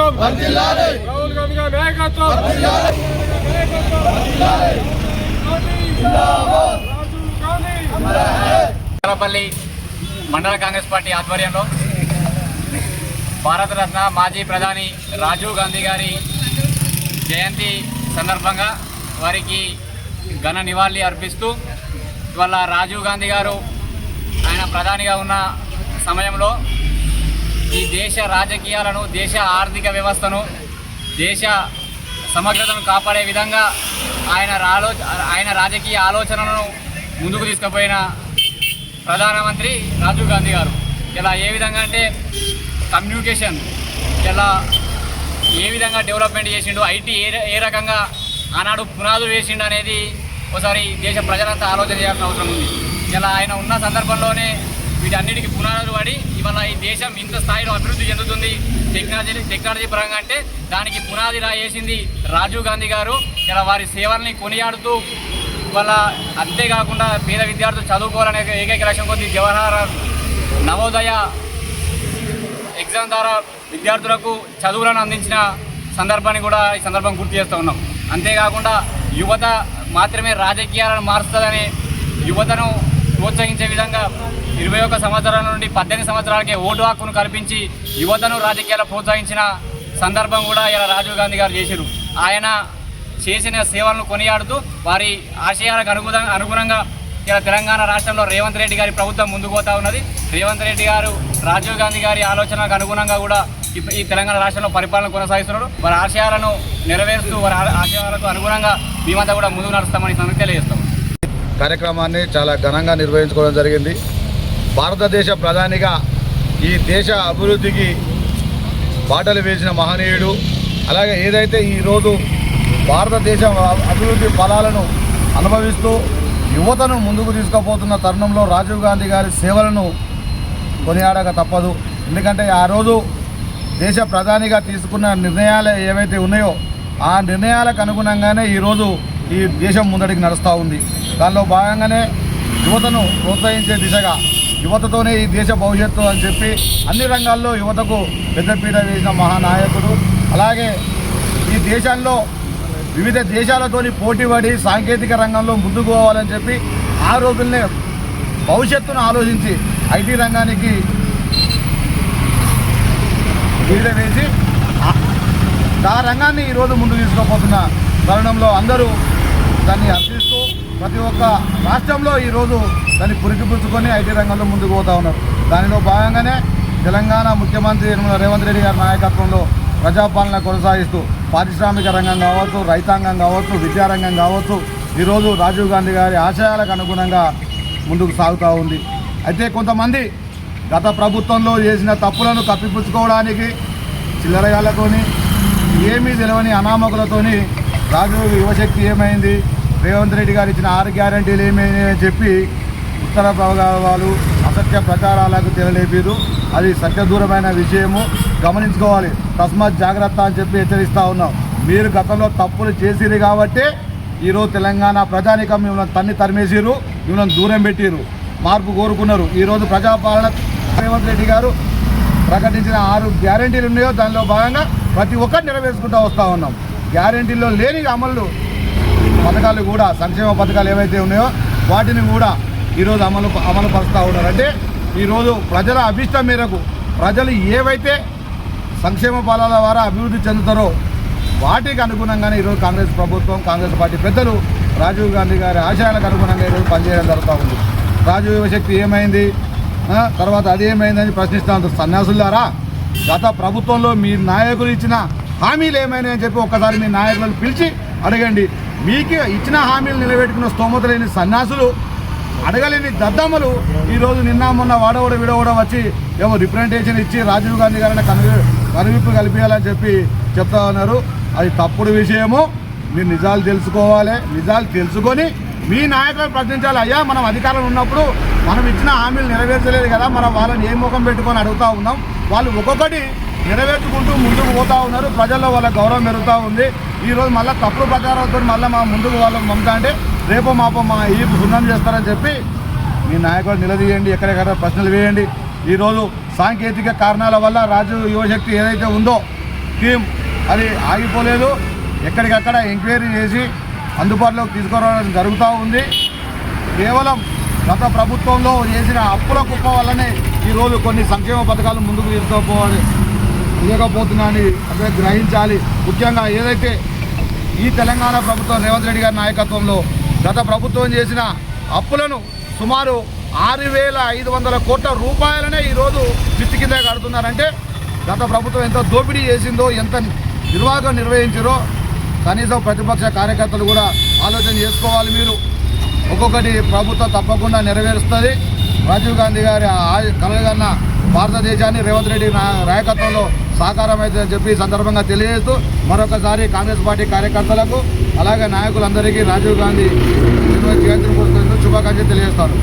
నాయకత్వం రాహుల్ గాంధీ గారి నాయకత్వం తాడేపల్లి మండల కాంగ్రెస్ పార్టీ ఆధ్వర్యంలో భారతరత్న మాజీ ప్రధాని రాజీవ్ గాంధీ గారి జయంతి సందర్భంగా వారికి ఘన నివాళి అర్పిస్తూ ఇవాళ రాజీవ్ గాంధీ గారు ఆయన ప్రధానిగా ఉన్న సమయంలో ఈ దేశ రాజకీయాలను, దేశ ఆర్థిక వ్యవస్థను, దేశ సమగ్రతను కాపాడే విధంగా ఆయన రాజకీయ ఆలోచనలను ముందుకు తీసుకుపోయిన ప్రధానమంత్రి రాజీవ్ గాంధీ గారు. ఇలా ఏ విధంగా అంటే కమ్యూనికేషన్ ఇలా ఏ విధంగా డెవలప్మెంట్ చేసిండు, ఐటీ ఏ రకంగా ఆనాడు పునాదులు వేసిండు అనేది ఒకసారి దేశ ప్రజలంతా ఆలోచన చేయాల్సిన అవసరం ఉంది. ఇలా ఆయన ఉన్న సందర్భంలోనే వీటన్నిటికీ పునాదులు పడి ఇవాళ ఈ దేశం ఇంత స్థాయిలో అభివృద్ధి చెందుతుంది టెక్నాలజీ పరంగా అంటే దానికి పునాదిలా వేసింది రాజీవ్ గాంధీ గారు. ఇలా వారి సేవల్ని కొనియాడుతూ ఇవాళ అంతేకాకుండా పేద విద్యార్థులు చదువుకోవాలనే ఏకైక లక్ష్యం కొద్ది జవహర్లాల్ నవోదయ ఎగ్జామ్ ద్వారా విద్యార్థులకు చదువులను అందించిన సందర్భాన్ని కూడా ఈ సందర్భం గుర్తు చేస్తూ ఉన్నాం. అంతేకాకుండా యువత మాత్రమే రాజకీయాలను మారుస్తుందని యువతను ప్రోత్సహించే విధంగా 21 సంవత్సరాల నుండి 18 సంవత్సరాలకే ఓటు హక్కును కల్పించి యువతను రాజకీయాలు ప్రోత్సహించిన సందర్భం కూడా ఇలా రాజీవ్ గాంధీ గారు చేశారు. ఆయన చేసిన సేవలను కొనియాడుతూ వారి ఆశయాలకు అనుగుణంగా ఇలా తెలంగాణ రాష్ట్రంలో రేవంత్ రెడ్డి గారి ప్రభుత్వం ముందుకు పోతా ఉన్నది. రేవంత్ రెడ్డి గారు రాజీవ్ గాంధీ గారి ఆలోచనలకు అనుగుణంగా కూడా ఈ తెలంగాణ రాష్ట్రంలో పరిపాలన కొనసాగిస్తున్నారు. వారి ఆశయాలను నెరవేరుస్తూ వారి ఆశయాలకు అనుగుణంగా మేమంతా కూడా ముందుకు నడుస్తామని సంగతి తెలియజేస్తాం. కార్యక్రమాన్ని చాలా ఘనంగా నిర్వహించుకోవడం జరిగింది. భారతదేశ ప్రధానిగా ఈ దేశ అభివృద్ధికి బాటలు వేసిన మహనీయుడు. అలాగే ఏదైతే ఈరోజు భారతదేశం అభివృద్ధి ఫలాలను అనుభవిస్తూ యువతను ముందుకు తీసుకుపోతున్న తరుణంలో రాజీవ్ గాంధీ గారి సేవలను కొనియాడక తప్పదు. ఎందుకంటే ఆ రోజు దేశ ప్రధానిగా తీసుకున్న నిర్ణయాలు ఏవైతే ఉన్నాయో ఆ నిర్ణయాలకు అనుగుణంగానే ఈరోజు ఈ దేశం ముందడికి నడుస్తూ ఉంది. దానిలో భాగంగానే యువతను ప్రోత్సహించే దిశగా యువతతోనే ఈ దేశ భవిష్యత్తు అని చెప్పి అన్ని రంగాల్లో యువతకు పెద్దపీట వేసిన మహానాయకుడు. అలాగే ఈ దేశంలో వివిధ దేశాలతోని పోటీపడి సాంకేతిక రంగంలో ముందుకు పోవాలని చెప్పి ఆ రోజుల్నే భవిష్యత్తును ఆలోచించి ఐటీ రంగానికి గీడ వేసి ఆ రంగాన్ని ఈరోజు ముందుకు తీసుకుపోతున్న తరుణంలో అందరూ దాన్ని అర్థిస్తూ ప్రతి ఒక్క రాష్ట్రంలో ఈరోజు దాన్ని పురికిపుచ్చుకొని ఐటీ రంగంలో ముందుకు పోతూ ఉన్నారు. దానిలో భాగంగానే తెలంగాణ ముఖ్యమంత్రి రేవంత్ రెడ్డి గారి నాయకత్వంలో ప్రజాపాలన కొనసాగిస్తూ పారిశ్రామిక రంగం కావచ్చు, రైతాంగం కావచ్చు, విద్యారంగం కావచ్చు ఈరోజు రాజీవ్ గాంధీ గారి ఆశయాలకు అనుగుణంగా ముందుకు సాగుతూ ఉంది. అయితే కొంతమంది గత ప్రభుత్వంలో చేసిన తప్పులను కప్పిపుచ్చుకోవడానికి చిల్లరగాళ్ళతోని ఏమీ తెలియని అనామకులతోని రాజీవ్ యువశక్తి ఏమైంది, రేవంత్ రెడ్డి గారు ఇచ్చిన 6 గ్యారంటీలు ఏమైంది అని చెప్పి ఉత్తర ప్రభావాలు అసత్య ప్రచారాలకు తెరలేపారు. అది సత్యదూరమైన విషయము, గమనించుకోవాలి. తస్మాత్ జాగ్రత్త అని చెప్పి హెచ్చరిస్తూ ఉన్నాం. మీరు గతంలో తప్పులు చేసిరు కాబట్టి ఈరోజు తెలంగాణ ప్రజానికం మిమ్మల్ని తరిమేసిరు, మిమ్మల్ని దూరం పెట్టిరు, మార్పు కోరుకున్నారు. ఈరోజు ప్రజాపాలన రేవంత్ రెడ్డి గారు ప్రకటించిన 6 గ్యారంటీలు ఉన్నాయో దానిలో భాగంగా ప్రతి ఒక్కటి నెరవేర్చుకుంటూ వస్తూ ఉన్నాం. గ్యారంటీల్లో లేని అమలు పథకాలు కూడా, సంక్షేమ పథకాలు ఏవైతే ఉన్నాయో వాటిని కూడా ఈరోజు అమలు పరుస్తూ ఉన్నారు. అంటే ఈరోజు ప్రజల అభిష్టం మేరకు ప్రజలు ఏవైతే సంక్షేమ ఫలాల ద్వారా అభివృద్ధి చెందుతారో వాటికి అనుగుణంగానే ఈరోజు కాంగ్రెస్ ప్రభుత్వం, కాంగ్రెస్ పార్టీ పెద్దలు రాజీవ్ గాంధీ గారి ఆశయాలకు అనుగుణంగా ఈరోజు పనిచేయడం జరుగుతూ ఉంది. రాజీవ్ యువశక్తి ఏమైంది, తర్వాత అది ఏమైందని ప్రశ్నిస్తూ ఉంటారు. సన్యాసులారా, గత ప్రభుత్వంలో మీ నాయకులు ఇచ్చిన హామీలు ఏమైనాయని చెప్పి ఒక్కసారి మీ నాయకులను పిలిచి అడగండి. మీకు ఇచ్చిన హామీలు నిలబెట్టుకున్న స్తోమత లేని సన్యాసులు, అడగలేని దద్దమ్మలు ఈరోజు నిన్న మొన్న వాడవడం విడవడం వచ్చి ఏమో రిప్రజెంటేషన్ ఇచ్చి రాజీవ్ గాంధీ గారిని కనువిప్పు కలిపేయాలని చెప్పి చెప్తా ఉన్నారు. అది తప్పుడు విషయము. మీరు నిజాలు తెలుసుకోవాలి. నిజాలు తెలుసుకొని మీ నాయకులను ప్రశ్నించాలి. అయ్యా, మనం అధికారంలో ఉన్నప్పుడు మనం ఇచ్చిన హామీలు నెరవేర్చలేదు కదా, మనం వాళ్ళని ఏ ముఖం పెట్టుకొని అడుగుతూ ఉన్నాం. వాళ్ళు ఒక్కొక్కటి నెరవేర్చుకుంటూ ముందుకు పోతూ ఉన్నారు. ప్రజల్లో వాళ్ళ గౌరవం పెరుగుతూ ఉంది. ఈరోజు మళ్ళీ తప్పుడు ప్రచారంతో మళ్ళీ మా ముందుకు వాళ్ళకి మమతా అంటే రేపో మాపో మా ఈపు సున్నం చేస్తారని చెప్పి మీ నాయకులు నిలదీయండి, ఎక్కడెక్కడ ప్రశ్నలు వేయండి. ఈరోజు సాంకేతిక కారణాల వల్ల రాజీవ్ యువశక్తి ఏదైతే ఉందో స్కీమ్ అది ఆగిపోలేదు. ఎక్కడికక్కడ ఎంక్వైరీ చేసి అందుబాటులోకి తీసుకురావడం జరుగుతూ ఉంది. కేవలం గత ప్రభుత్వంలో చేసిన అప్పుల కుప్ప వల్లనే ఈరోజు కొన్ని సంక్షేమ పథకాలు ముందుకు తీసుకోలేకపోతున్నాయని అదే గ్రహించాలి. ముఖ్యంగా ఏదైతే ఈ తెలంగాణ ప్రభుత్వం రేవంత్ రెడ్డి గారి నాయకత్వంలో గత ప్రభుత్వం చేసిన అప్పులను సుమారు 6,500 కోట్ల రూపాయలనే ఈరోజు చిత్తి కింద కడుతున్నారంటే గత ప్రభుత్వం ఎంత దోపిడీ చేసిందో, ఎంత నిర్వాహకం నిర్వహించారో కనీసం ప్రతిపక్ష కార్యకర్తలు కూడా ఆలోచన చేసుకోవాలి. మీరు ఒక్కొక్కటి ప్రభుత్వం తప్పకుండా నెరవేరుస్తుంది. రాజీవ్ గాంధీ గారి కలగన్న భారతదేశాన్ని రేవంత్ రెడ్డి నాయకత్వంలో సాకారం అవుతుందని చెప్పి ఈ సందర్భంగా తెలియజేస్తూ మరొకసారి కాంగ్రెస్ పార్టీ కార్యకర్తలకు అలాగే నాయకులందరికీ రాజీవ్ గాంధీ జయంతి పురస్కరించుకొని శుభాకాంక్షలు తెలియజేస్తారు.